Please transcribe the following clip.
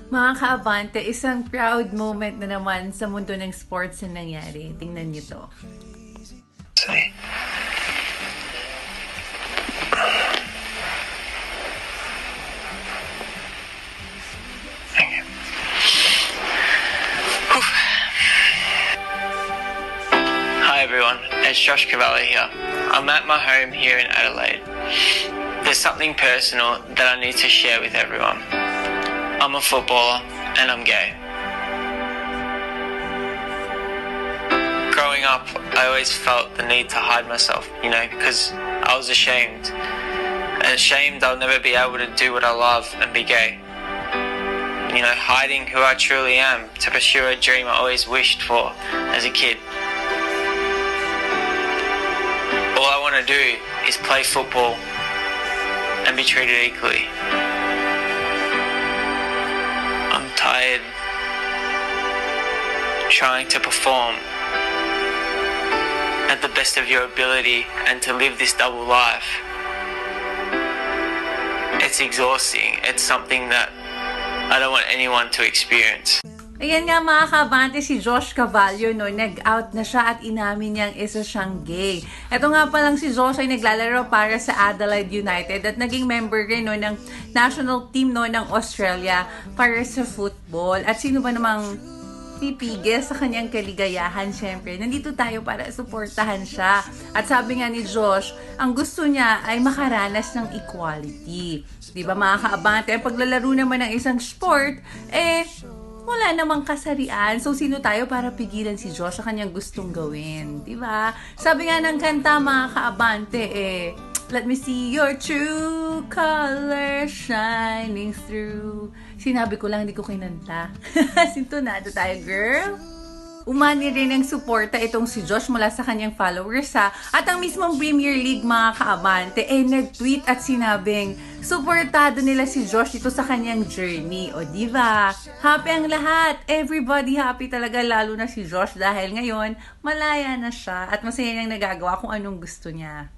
Mga kaabante, isang proud moment na naman sa mundo ng sports na nangyari. Tingnan niyo to. See. Thank you. Whew. Hi everyone, it's Josh Cavallo here. I'm at my home here in Adelaide. There's something personal that I need to share with everyone. I'm a footballer and I'm gay. Growing up, I always felt the need to hide myself, because I was ashamed. And ashamed I'll never be able to do what I love and be gay. Hiding who I truly am to pursue a dream I always wished for as a kid. All I want to do is play football and be treated equally. I'm tired trying to perform at the best of your ability and to live this double life. It's exhausting. It's something that I don't want anyone to experience. Ayan nga mga kabante, si Josh Cavallo, nag-out na siya at inamin niyang isa siyang gay. Ito nga pa lang si Josh ay naglalaro para sa Adelaide United at naging member rin ng national team ng Australia para sa football. At sino ba namang pipigil sa kanyang kaligayahan? Siyempre, nandito tayo para suportahan siya. At sabi nga ni Josh, ang gusto niya ay makaranas ng equality. Diba mga kaabante, ang paglalaro naman ng isang sport, wala namang kasarian. So, sino tayo para pigilan si Josh sa kanyang gustong gawin? Diba? Sabi nga ng kanta, mga kaabante, let me see your true colors shining through. Sinabi ko lang, hindi ko kinanta. Sintonado tayo, girl. Umani rin ng suporta itong si Josh mula sa kanyang followers at ang mismong Premier League, mga kaabante, nag-tweet at sinabing suportado nila si Josh dito sa kanyang journey. O diba? Happy ang lahat. Everybody happy talaga, lalo na si Josh dahil ngayon malaya na siya at masaya niyang nagagawa kung anong gusto niya.